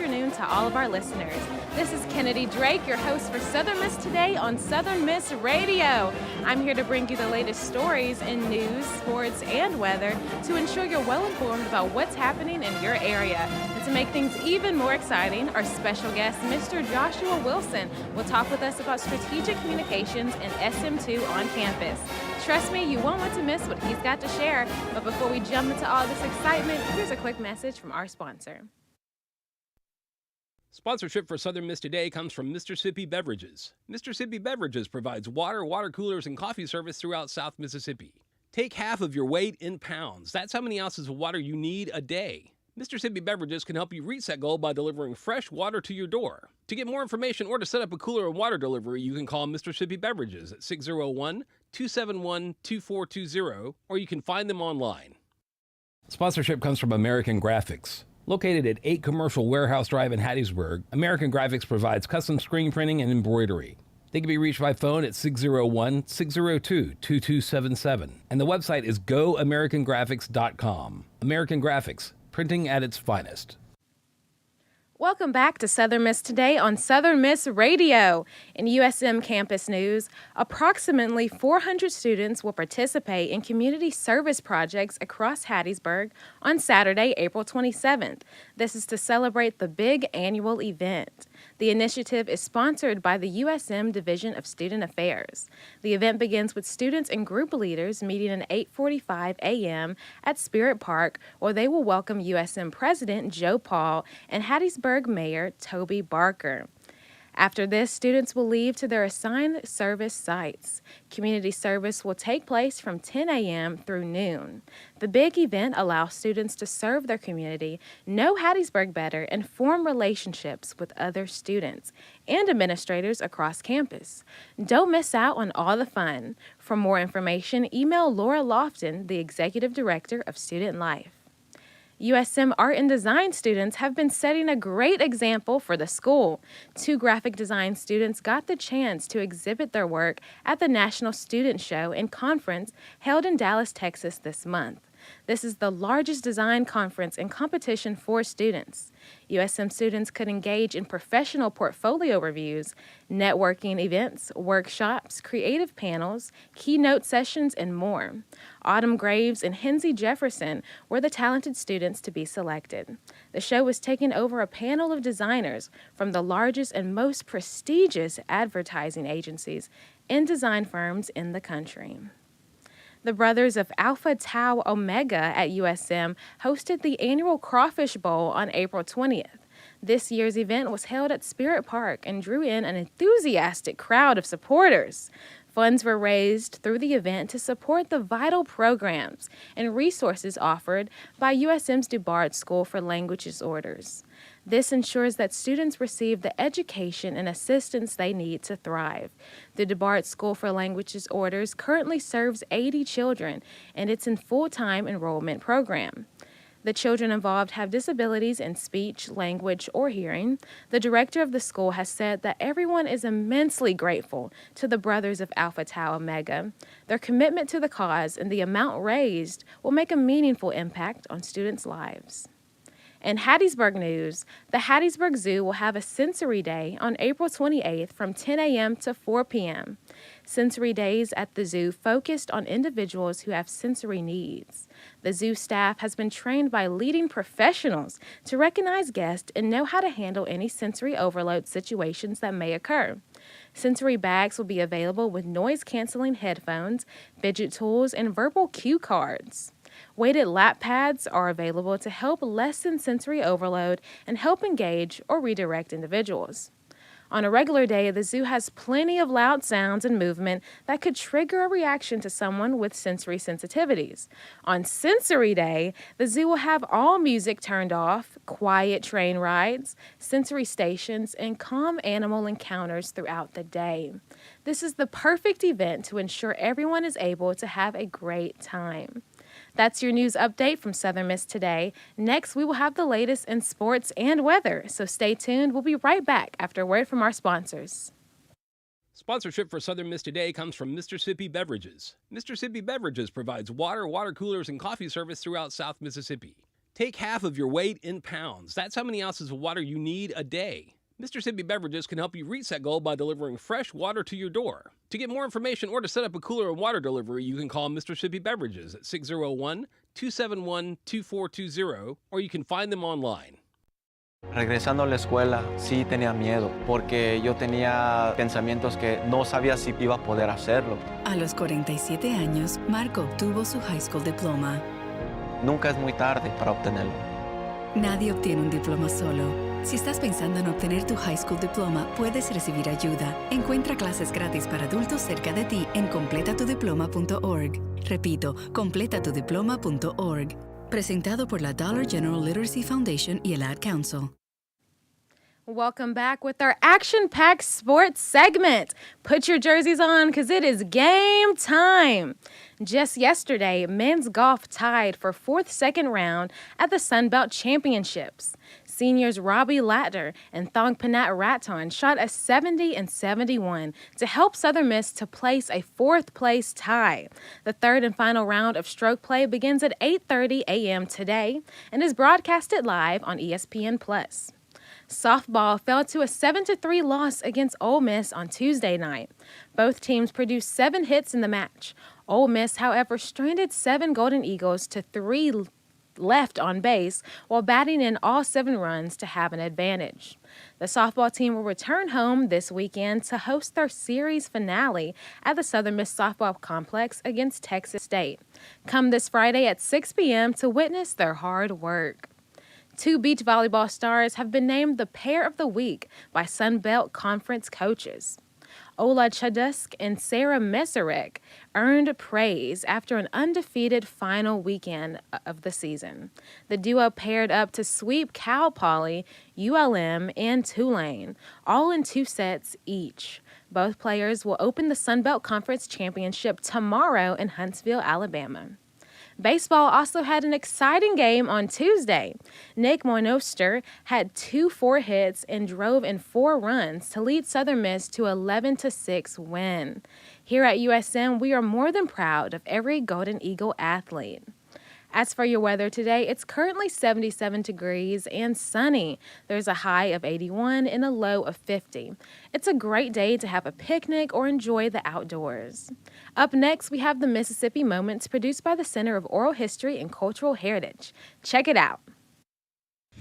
afternoon to all of our listeners. This is Kennedy Drake, your host for Southern Miss Today on Southern Miss Radio. I'm here to bring you the latest stories in news, sports, and weather to ensure you're well informed about what's happening in your area. And to make things even more exciting, our special guest, Mr. Joshua Wilson, will talk with us about strategic communications and SM2 on campus. Trust me, you won't want to miss what he's got to share. But before we jump into all this excitement, here's a quick message from our sponsor. Sponsorship for Southern Miss Today comes from Mississippi Beverages. Mississippi Beverages provides water, water coolers, and coffee service throughout South Mississippi. Take half of your weight in pounds. That's how many ounces of water you need a day. Mississippi Beverages can help you reach that goal by delivering fresh water to your door. To get more information or to set up a cooler and water delivery, you can call Mississippi Beverages at 601-271-2420, or you can find them online. Sponsorship comes from American Graphics. Located at 8 Commercial Warehouse Drive in Hattiesburg, American Graphics provides custom screen printing and embroidery. They can be reached by phone at 601-602-2277. And the website is goamericangraphics.com. American Graphics, printing at its finest. Welcome back to Southern Miss Today on Southern Miss Radio. In USM campus news, approximately 400 students will participate in community service projects across Hattiesburg on Saturday, April 27th. This is to celebrate the big annual event. The initiative is sponsored by the USM Division of Student Affairs. The event begins with students and group leaders meeting at 8:45 a.m. at Spirit Park, where they will welcome USM President Joe Paul and Hattiesburg Mayor Toby Barker. After this, students will leave to their assigned service sites. Community service will take place from 10 a.m. through noon. The big event allows students to serve their community, know Hattiesburg better, and form relationships with other students and administrators across campus. Don't miss out on all the fun. For more information, email Laura Lofton, the Executive Director of Student Life. USM Art and Design students have been setting a great example for the school. 2 graphic design students got the chance to exhibit their work at the National Student Show and Conference held in Dallas, Texas this month. This is the largest design conference and competition for students. USM students could engage in professional portfolio reviews, networking events, workshops, creative panels, keynote sessions, and more. Autumn Graves and Henzie Jefferson were the talented students to be selected. The show was taking over a panel of designers from the largest and most prestigious advertising agencies and design firms in the country. The Brothers of Alpha Tau Omega at USM hosted the annual Crawfish Bowl on April 20th. This year's event was held at Spirit Park and drew in an enthusiastic crowd of supporters. Funds were raised through the event to support the vital programs and resources offered by USM's DuBard School for Language Disorders. This ensures that students receive the education and assistance they need to thrive. The DuBard School for Language Disorders currently serves 80 children, and it's in full-time enrollment program. The children involved have disabilities in speech, language, or hearing. The director of the school has said that everyone is immensely grateful to the Brothers of Alpha Tau Omega. Their commitment to the cause and the amount raised will make a meaningful impact on students' lives. In Hattiesburg news, the Hattiesburg Zoo will have a Sensory Day on April 28th from 10 a.m. to 4 p.m. Sensory Days at the zoo focused on individuals who have sensory needs. The zoo staff has been trained by leading professionals to recognize guests and know how to handle any sensory overload situations that may occur. Sensory bags will be available with noise-canceling headphones, fidget tools, and verbal cue cards. Weighted lap pads are available to help lessen sensory overload and help engage or redirect individuals. On a regular day, the zoo has plenty of loud sounds and movement that could trigger a reaction to someone with sensory sensitivities. On Sensory Day, the zoo will have all music turned off, quiet train rides, sensory stations, and calm animal encounters throughout the day. This is the perfect event to ensure everyone is able to have a great time. That's your news update from Southern Miss Today. Next, we will have the latest in sports and weather, so stay tuned. We'll be right back after a word from our sponsors. Sponsorship for Southern Miss Today comes from Mississippi Beverages. Mississippi Beverages provides water, water coolers, and coffee service throughout South Mississippi. Take half of your weight in pounds. That's how many ounces of water you need a day. Mississippi Beverages can help you reach that goal by delivering fresh water to your door. To get more information or to set up a cooler and water delivery, you can call Mississippi Beverages at 601-271-2420, or you can find them online. Regresando a la escuela, sí tenía miedo, porque yo tenía pensamientos que no sabía si iba a poder hacerlo. A los 47 años, Marco obtuvo su high school diploma. Nunca es muy tarde para obtenerlo. Nadie obtiene un diploma solo. Si estás pensando en obtener tu high school diploma, puedes recibir ayuda. Encuentra clases gratis para adultos cerca de ti en completatudiploma.org. Repito, completatudiploma.org. Presentado por la Dollar General Literacy Foundation y el Ad Council. Welcome back with our action-packed sports segment. Put your jerseys on because it is game time. Just yesterday, men's golf tied for fourth second round at the Sun Belt Championships. Seniors Robbie Latner and Thongpanat Raton shot a 70 and 71 to help Southern Miss to place a fourth-place tie. The third and final round of stroke play begins at 8:30 a.m. today and is broadcasted live on ESPN+. Softball fell to a 7-3 loss against Ole Miss on Tuesday night. Both teams produced 7 hits in the match. Ole Miss, however, stranded 7 Golden Eagles to 3 left on base while batting in all 7 runs to have an advantage. The softball team will return home this weekend to host their series finale at the Southern Miss Softball Complex against Texas State. Come this Friday at 6 p.m. to witness their hard work. 2 beach volleyball stars have been named the Pair of the Week by Sun Belt Conference coaches. Ola Chadusk and Sarah Meserek earned praise after an undefeated final weekend of the season. The duo paired up to sweep Cal Poly, ULM, and Tulane, all in 2 sets each. Both players will open the Sun Belt Conference Championship tomorrow in Huntsville, Alabama. Baseball also had an exciting game on Tuesday. Nick Moinoster had 2 4-hits and drove in 4 runs to lead Southern Miss to 11-6 win. Here at USM, we are more than proud of every Golden Eagle athlete. As for your weather today, it's currently 77 degrees and sunny. There's a high of 81 and a low of 50. It's a great day to have a picnic or enjoy the outdoors. Up next, we have the Mississippi Moments produced by the Center of Oral History and Cultural Heritage. Check it out.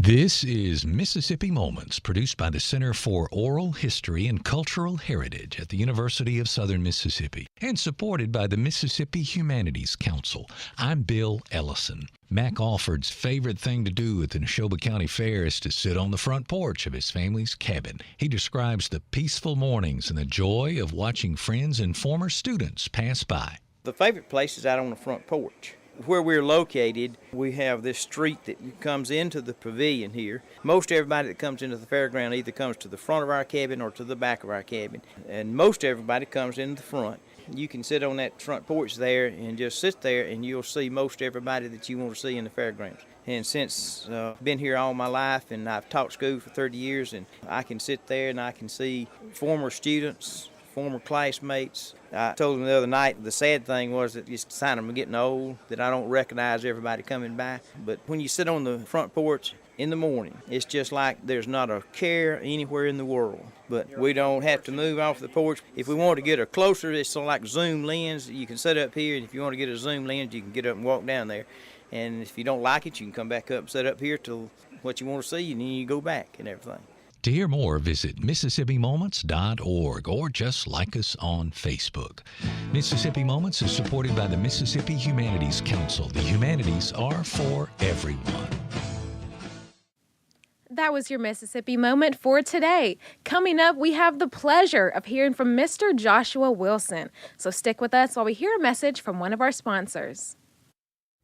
This is Mississippi Moments, produced by the Center for Oral History and Cultural Heritage at the University of Southern Mississippi and supported by the Mississippi Humanities Council. I'm Bill Ellison. Mac Alford's favorite thing to do at the Neshoba County Fair is to sit on the front porch of his family's cabin. He describes the peaceful mornings and the joy of watching friends and former students pass by. The favorite place is out on the front porch. Where we're located, we have this street that comes into the pavilion here. Most everybody that comes into the fairground either comes to the front of our cabin or to the back of our cabin. And most everybody comes in the front. You can sit on that front porch there and just sit there and you'll see most everybody that you want to see in the fairgrounds. And since I've been here all my life and I've taught school for 30 years, and I can sit there and I can see former students, former classmates. I told them the other night, the sad thing was that it's a sign I'm getting old, that I don't recognize everybody coming by. But when you sit on the front porch in the morning, it's just like there's not a care anywhere in the world. But we don't have to move off the porch. If we want to get a closer, it's sort of like zoom lens. You can sit up here, and if you want to get a zoom lens, you can get up and walk down there. And if you don't like it, you can come back up and sit up here till what you want to see, and then you go back and everything. To hear more, visit MississippiMoments.org or just like us on Facebook. Mississippi Moments is supported by the Mississippi Humanities Council. The humanities are for everyone. That was your Mississippi Moment for today. Coming up, we have the pleasure of hearing from Mr. Joshua Wilson. So stick with us while we hear a message from one of our sponsors.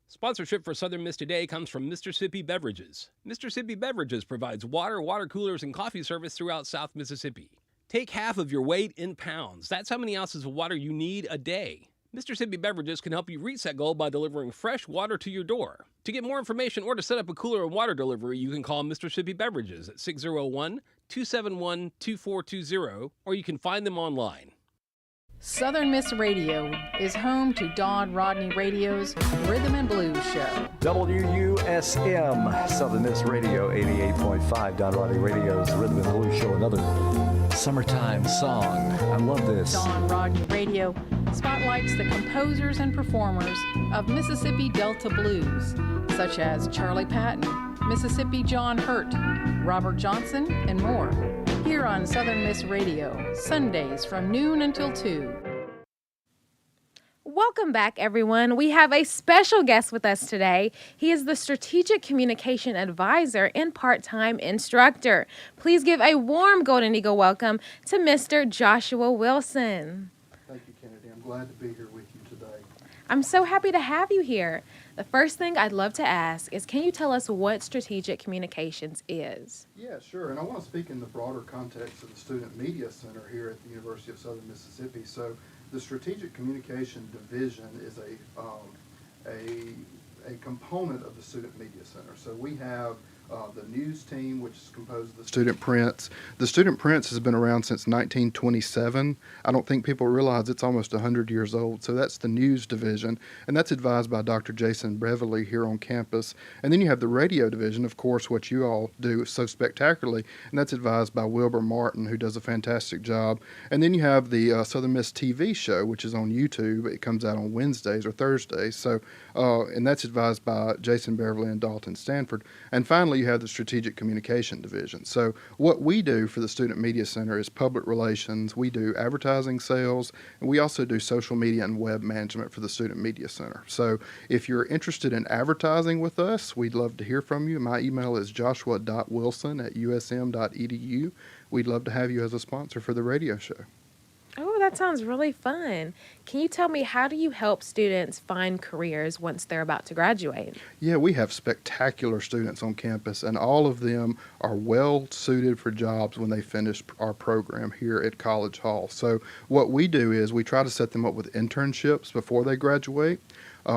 Sponsorship for Southern Miss Today comes from Mississippi Beverages. Mississippi Beverages provides water, water coolers, and coffee service throughout South Mississippi. Take half of your weight in pounds. That's how many ounces of water you need a day. Mississippi Beverages can help you reach that goal by delivering fresh water to your door. To get more information or to set up a cooler and water delivery, you can call Mississippi Beverages at 601-271-2420, or you can find them online. Southern Miss Radio is home to Don Rodney Radio's Rhythm and Blues Show. WUSM, Southern Miss Radio, 88.5, Don Rodney Radio's Rhythm and Blues Show. Another summertime song. I love this. Don Rodney Radio spotlights the composers and performers of Mississippi Delta blues, such as Charlie Patton, Mississippi John Hurt, Robert Johnson, and more. Here on Southern Miss Radio, Sundays from noon until 2. Welcome back, everyone. We have a special guest with us today. He is the Strategic Communication Advisor and part-time instructor. Please give a warm Golden Eagle welcome to Mr. Joshua Wilson. Thank you, Kennedy. I'm glad to be here with you today. I'm so happy to have you here. The first thing I'd love to ask is, can you tell us what Strategic Communications is? Yeah, sure. And I want to speak in the broader context of the Student Media Center here at the University of Southern Mississippi. So the Strategic Communication Division is a component of the Student Media Center. So we have the news team, which is composed of the Student Prints. The Student Prints has been around since 1927. I don't think people realize it's almost 100 years old. So that's the news division, and that's advised by Dr. Jason Beverly here on campus. And then you have the radio division, of course, what you all do so spectacularly, and that's advised by Wilbur Martin, who does a fantastic job. And then you have the Southern Miss TV show, which is on YouTube. It comes out on Wednesdays or Thursdays. So, and that's advised by Jason Beverly and Dalton Stanford. And finally, you have the Strategic Communication Division. So what we do for the Student Media Center is public relations. We do advertising sales, and we also do social media and web management for the Student Media Center. So if you're interested in advertising with us, we'd love to hear from you. My email is joshua.wilson@usm.edu. We'd love to have you as a sponsor for the radio show. Oh, that sounds really fun. Can you tell me, how do you help students find careers once they're about to graduate? Yeah, we have spectacular students on campus, and all of them are well suited for jobs when they finish our program here at College Hall. So what we do is we try to set them up with internships before they graduate.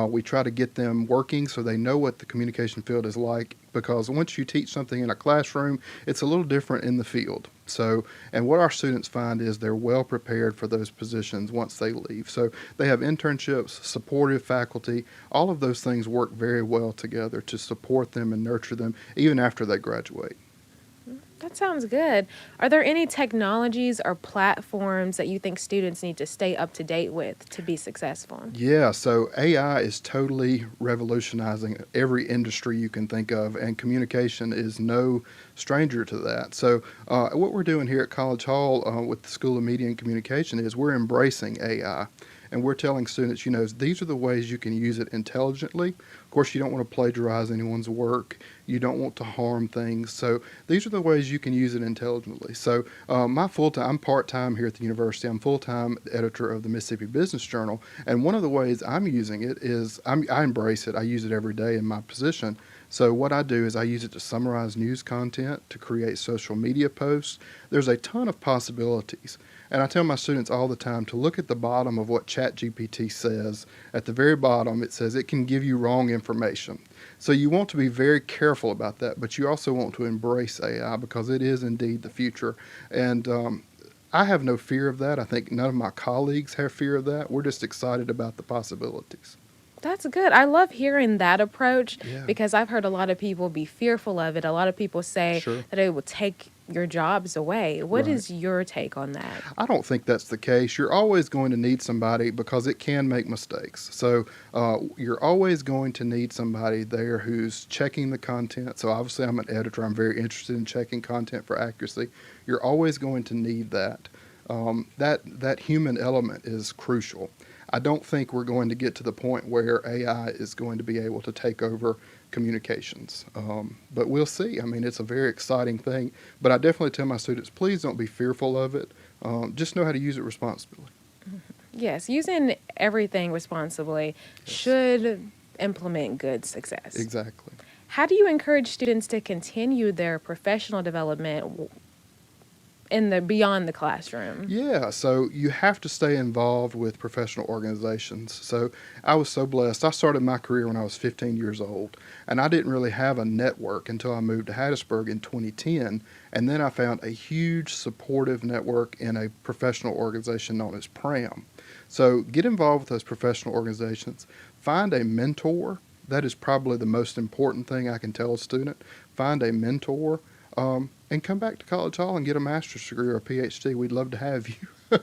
We try to get them working so they know what the communication field is like, because once you teach something in a classroom, it's a little different in the field. So, and what our students find is they're well prepared for those positions once they leave. So they have internships, supportive faculty, all of those things work very well together to support them and nurture them even after they graduate. That sounds good. Are there any technologies or platforms that you think students need to stay up to date with to be successful? Yeah, so AI is totally revolutionizing every industry you can think of, and communication is no stranger to that. So what we're doing here at College Hall with the School of Media and Communication is we're embracing AI. And we're telling students, you know, these are the ways you can use it intelligently. Of course, you don't want to plagiarize anyone's work. You don't want to harm things. So these are the ways you can use it intelligently. So I'm part-time here at the university. I'm full-time editor of the Mississippi Business Journal. And one of the ways I'm using it is I embrace it. I use it every day in my position. So what I do is I use it to summarize news content, to create social media posts. There's a ton of possibilities. And I tell my students all the time to look at the bottom of what ChatGPT says. At the very bottom, it says it can give you wrong information. So you want to be very careful about that, but you also want to embrace AI because it is indeed the future. And I have no fear of that. I think none of my colleagues have fear of that. We're just excited about the possibilities. That's good. I love hearing that approach Yeah. because I've heard a lot of people be fearful of it. A lot of people say Sure. that it will take your jobs away. What Right. is your take on that? I don't think that's the case. You're always going to need somebody because it can make mistakes. So you're always going to need somebody there who's checking the content. So obviously I'm an editor. I'm very interested in checking content for accuracy. You're always going to need that. That human element is crucial. I don't think we're going to get to the point where AI is going to be able to take over communications. But we'll see. I mean, it's a very exciting thing. But I definitely tell my students, please don't be fearful of it. Just know how to use it responsibly. Yes, using everything responsibly should implement good success. Exactly. How do you encourage students to continue their professional development in the beyond the classroom? Yeah, so you have to stay involved with professional organizations. So I was so blessed. I started my career when I was 15 years old, and I didn't really have a network until I moved to Hattiesburg in 2010. And then I found a huge supportive network in a professional organization known as PRAM. So get involved with those professional organizations. Find a mentor. That is probably the most important thing I can tell a student. Find a mentor. And come back to College Hall and get a master's degree or a PhD. We'd love to have you.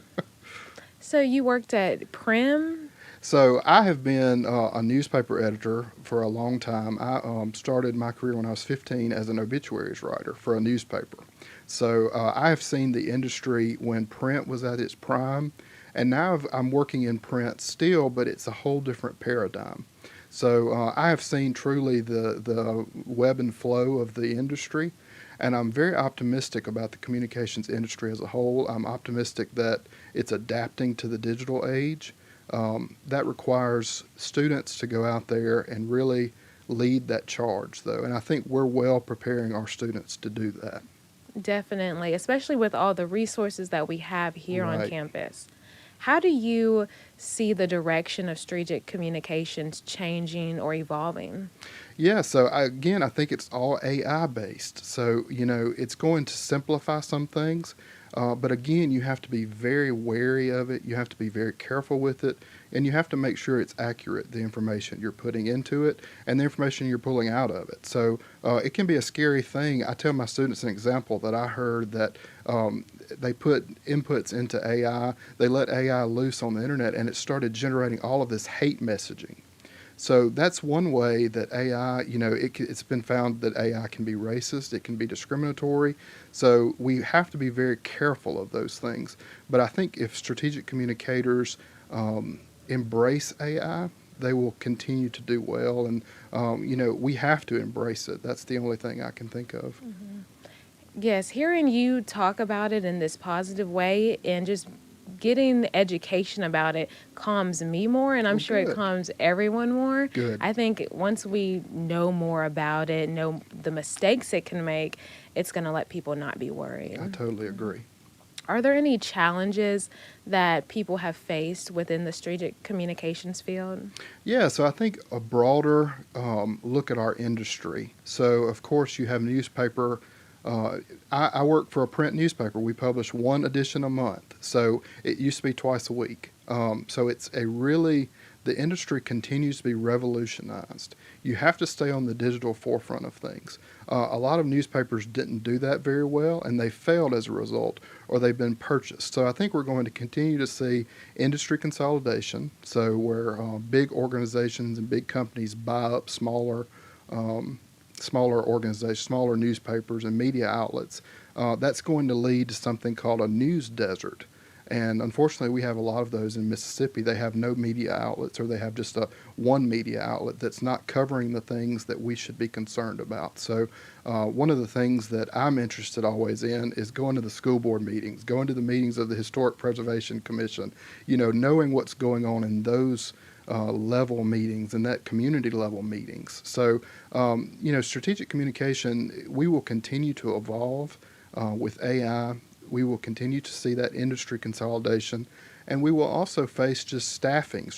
So you worked at Prim? So I have been a newspaper editor for a long time. I started my career when I was 15 as an obituaries writer for a newspaper. So I have seen the industry when print was at its prime, and now I'm working in print still, but it's a whole different paradigm. So I have seen truly the web and flow of the industry. And I'm very optimistic about the communications industry as a whole. I'm optimistic that it's adapting to the digital age. That requires students to go out there and really lead that charge, though. And I think we're well preparing our students to do that. Definitely, especially with all the resources that we have here on Right. campus. How do you see the direction of strategic communications changing or evolving? Yeah, so again, I think it's all AI based. So, it's going to simplify some things, but again, you have to be very wary of it. You have to be very careful with it, and you have to make sure it's accurate, the information you're putting into it and the information you're pulling out of it. So, it can be a scary thing. I tell my students an example that I heard that they put inputs into AI, they let AI loose on the internet, and it started generating all of this hate messaging. So that's one way that AI, it's been found that AI can be racist, it can be discriminatory. So we have to be very careful of those things. But I think if strategic communicators embrace AI, they will continue to do well. And, we have to embrace it. That's the only thing I can think of. Yes, hearing you talk about it in this positive way and just getting the education about it calms me more, and I'm Well, sure it good. calms everyone more. Good. I think once we know more about it, know the mistakes it can make, it's going to let people not be worried. I totally agree. Are there any challenges that people have faced within the strategic communications field? Yeah, so I think a broader look at our industry. So, of course, you have newspaper. I work for a print newspaper. We publish one edition a month. So it used to be twice a week. So the industry continues to be revolutionized. You have to stay on the digital forefront of things. A lot of newspapers didn't do that very well, and they failed as a result, or they've been purchased. So I think we're going to continue to see industry consolidation, so where big organizations and big companies buy up smaller organizations, smaller newspapers and media outlets. That's going to lead to something called a news desert. And unfortunately, we have a lot of those in Mississippi. They have no media outlets, or they have just one media outlet that's not covering the things that we should be concerned about. So one of the things that I'm interested always in is going to the school board meetings, going to the meetings of the Historic Preservation Commission, knowing what's going on in those level meetings and that community level meetings. So, strategic communication, we will continue to evolve with AI. We will continue to see that industry consolidation, and we will also face just staffing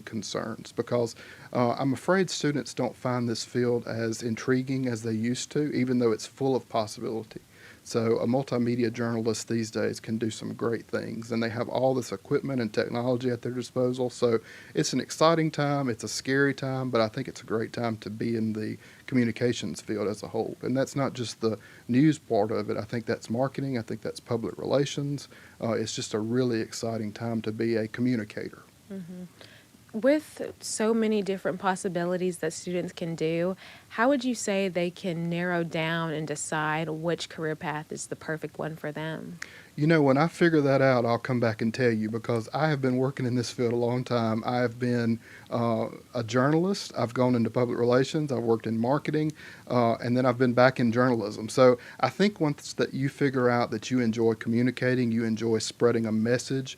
concerns, because I'm afraid students don't find this field as intriguing as they used to, even though it's full of possibility. So a multimedia journalist these days can do some great things, and they have all this equipment and technology at their disposal. So it's an exciting time, it's a scary time, but I think it's a great time to be in the communications field as a whole. And that's not just the news part of it. I think that's marketing, I think that's public relations. It's just a really exciting time to be a communicator. With so many different possibilities that students can do, how would you say they can narrow down and decide which career path is the perfect one for them? When I figure that out, I'll come back and tell you, because I have been working in this field a long time. I have been a journalist. I've gone into public relations. I've worked in marketing, and then I've been back in journalism. So I think once that you figure out that you enjoy communicating, you enjoy spreading a message,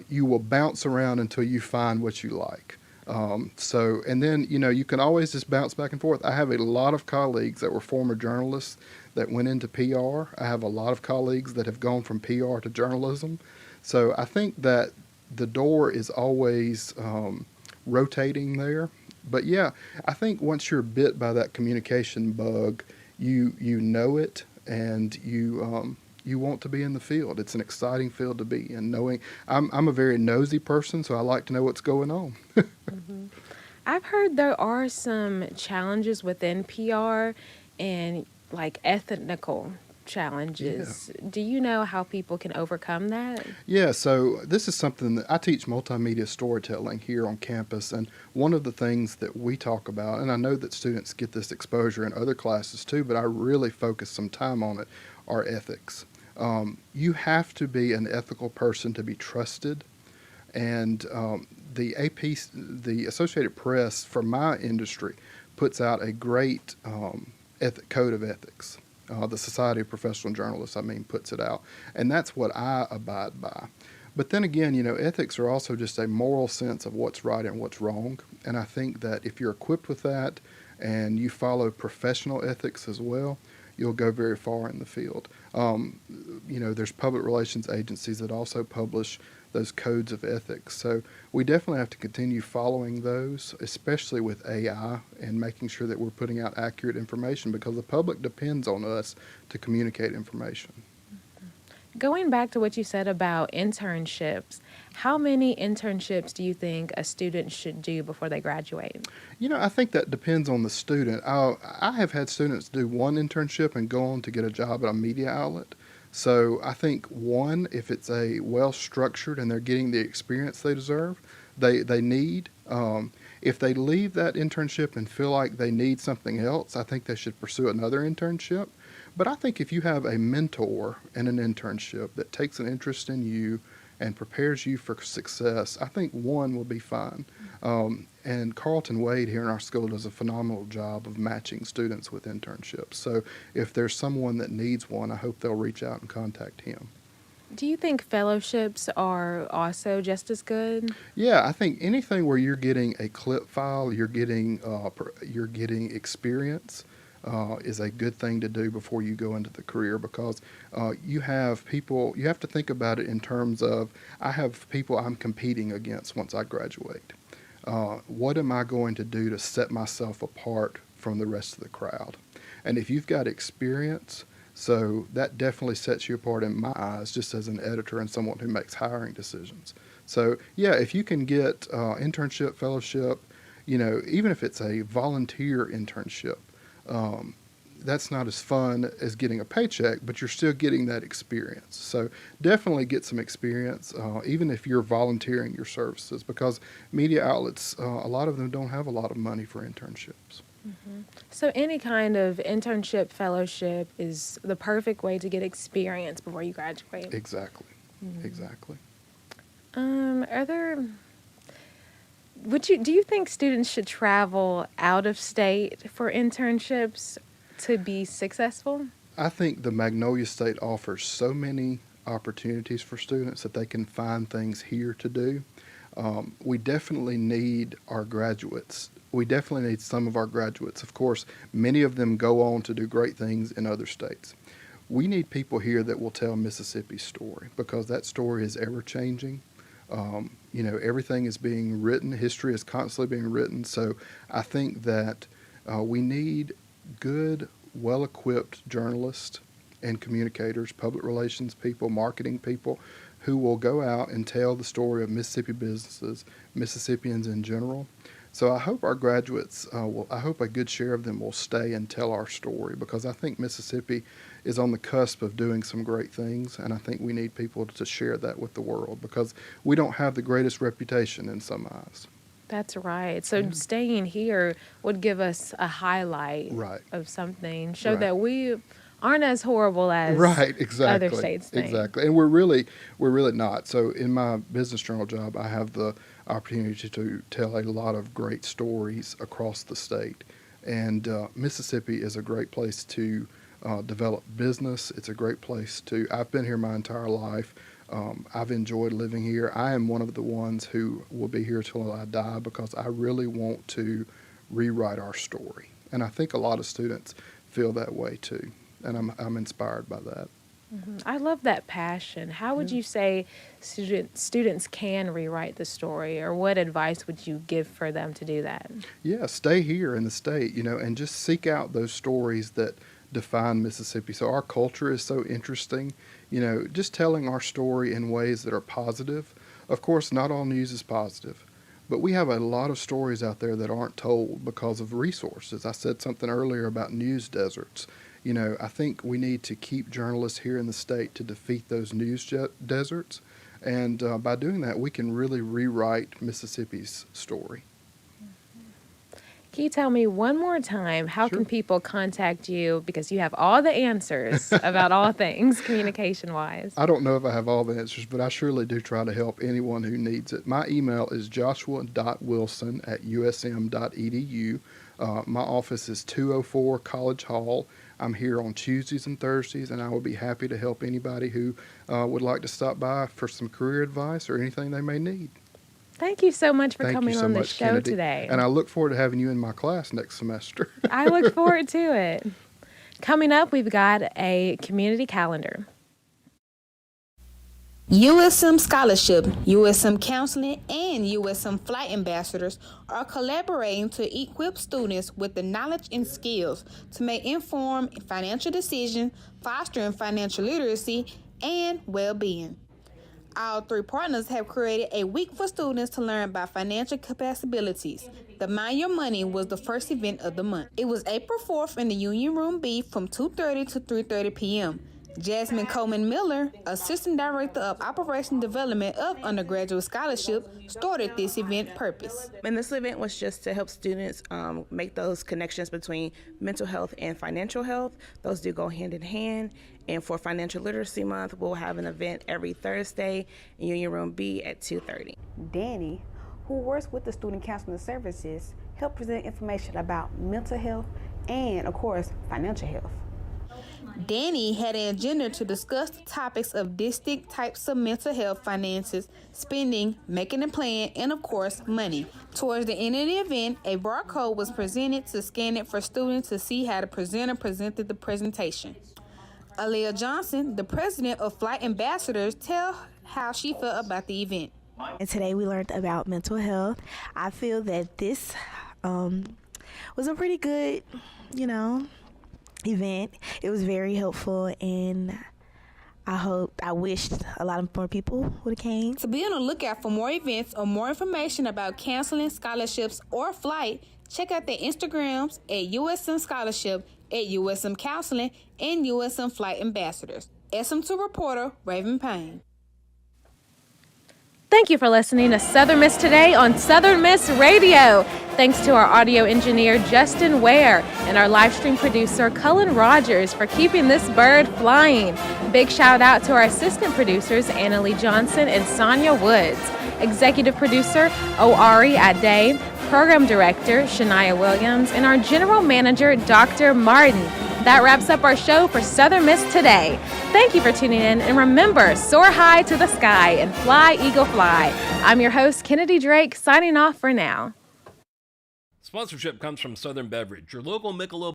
you will bounce around until you find what you like. And then, you can always just bounce back and forth. I have a lot of colleagues that were former journalists that went into PR. I have a lot of colleagues that have gone from PR to journalism. So I think that the door is always rotating there. But yeah, I think once you're bit by that communication bug, you know it, and you want to be in the field. It's an exciting field to be in. Knowing I'm a very nosy person, so I like to know what's going on. I've heard there are some challenges within PR and like ethnical challenges. Do you know how people can overcome that? Yeah, so this is something that I teach multimedia storytelling here on campus, and one of the things that we talk about, and I know that students get this exposure in other classes too, but I really focus some time on it, are ethics. You have to be an ethical person to be trusted, and the Associated Press for my industry puts out a great code of ethics. The Society of Professional Journalists, puts it out. And that's what I abide by. But then again, ethics are also just a moral sense of what's right and what's wrong. And I think that if you're equipped with that and you follow professional ethics as well, you'll go very far in the field. There's public relations agencies that also publish those codes of ethics. So we definitely have to continue following those, especially with AI, and making sure that we're putting out accurate information, because the public depends on us to communicate information. Going back to what you said about internships, how many internships do you think a student should do before they graduate? I think that depends on the student. I have had students do one internship and go on to get a job at a media outlet. So I think one, if it's a well-structured and they're getting the experience they deserve, they need. If they leave that internship and feel like they need something else, I think they should pursue another internship. But I think if you have a mentor in an internship that takes an interest in you and prepares you for success, I think one will be fine. And Carlton Wade here in our school does a phenomenal job of matching students with internships. So if there's someone that needs one, I hope they'll reach out and contact him. Do you think fellowships are also just as good? Yeah, I think anything where you're getting a clip file, you're getting experience, is a good thing to do before you go into the career, because you have to think about it in terms of, I have people I'm competing against once I graduate. What am I going to do to set myself apart from the rest of the crowd? And if you've got experience, so that definitely sets you apart in my eyes, just as an editor and someone who makes hiring decisions. So yeah, if you can get internship, fellowship, even if it's a volunteer internship, that's not as fun as getting a paycheck, but you're still getting that experience. So definitely get some experience, even if you're volunteering your services, because media outlets, a lot of them don't have a lot of money for internships. Mm-hmm. So any kind of internship, fellowship is the perfect way to get experience before you graduate. Exactly. Mm-hmm. Exactly. Do you think students should travel out of state for internships to be successful? I think the Magnolia State offers so many opportunities for students that they can find things here to do. We definitely need our graduates. We definitely need some of our graduates. Of course, many of them go on to do great things in other states. We need people here that will tell Mississippi's story, because that story is ever changing. Everything is being written. History is constantly being written. So I think that we need good, well-equipped journalists and communicators, public relations people, marketing people, who will go out and tell the story of Mississippi businesses, Mississippians in general. So I hope our graduates, I hope a good share of them will stay and tell our story, because I think Mississippi is on the cusp of doing some great things, and I think we need people to share that with the world, because we don't have the greatest reputation in some eyes. That's right. So staying here would give us a highlight Right. of something, show Right. that we aren't as horrible as Exactly. other states think. Exactly. And we're really not. So in my business journal job, I have the opportunity to tell a lot of great stories across the state. And Mississippi is a great place to develop business. It's a great place I've been here my entire life. I've enjoyed living here. I am one of the ones who will be here till I die because I really want to rewrite our story. And I think a lot of students feel that way too. And I'm inspired by that. I love that passion. How would you say students can rewrite the story, or what advice would you give for them to do that? Yeah, stay here in the state, and just seek out those stories that define Mississippi. So our culture is so interesting, just telling our story in ways that are positive. Of course, not all news is positive, but we have a lot of stories out there that aren't told because of resources. I said something earlier about news deserts. I think we need to keep journalists here in the state to defeat those news deserts. And by doing that, we can really rewrite Mississippi's story. Can you tell me one more time, how Sure. can people contact you? Because you have all the answers about all things communication-wise. I don't know if I have all the answers, but I surely do try to help anyone who needs it. My email is joshua.wilson@usm.edu. My office is 204 College Hall. I'm here on Tuesdays and Thursdays, and I will be happy to help anybody who would like to stop by for some career advice or anything they may need. Thank you so much for Thank coming you so on the much, show Kennedy. today. And I look forward to having you in my class next semester. I look forward to it. Coming up, we've got a community calendar. USM Scholarship, USM Counseling, and USM Flight Ambassadors are collaborating to equip students with the knowledge and skills to make informed financial decisions, fostering financial literacy, and well-being. All three partners have created a week for students to learn about financial capabilities. The Mind Your Money was the first event of the month. It was April 4th in the Union Room B from 2:30 to 3:30 p.m. Jasmine Coleman Miller, Assistant Director of Operation Development of Undergraduate Scholarship, started this event purpose. And this event was just to help students make those connections between mental health and financial health. Those do go hand in hand. And for Financial Literacy Month, we'll have an event every Thursday in Union Room B at 2:30. Danny, who works with the Student Counseling Services, helped present information about mental health and, of course, financial health. Danny had an agenda to discuss the topics of distinct types of mental health, finances, spending, making a plan, and of course, money. Towards the end of the event, a barcode was presented to scan it for students to see how the presenter presented the presentation. Aaliyah Johnson, the president of Flight Ambassadors, tell how she felt about the event. And today we learned about mental health. I feel that this was a pretty good, event. It was very helpful, and I wished a lot more people would have came. To be on the lookout for more events or more information about counseling, scholarships, or flight, check out their Instagrams at USM Scholarship, at USM Counseling, and USM Flight Ambassadors. SM2 reporter Raven Payne. Thank you for listening to Southern Miss Today on Southern Miss Radio. Thanks to our audio engineer, Justin Ware, and our live stream producer, Cullen Rogers, for keeping this bird flying. Big shout out to our assistant producers, Annalie Johnson and Sonia Woods. Executive producer, Oari Ade. Program director, Shania Williams. And our general manager, Dr. Martin. That wraps up our show for Southern Miss Today. Thank you for tuning in, and remember, soar high to the sky and fly, eagle, fly. I'm your host, Kennedy Drake, signing off for now. Sponsorship comes from Southern Beverage, your local Michelob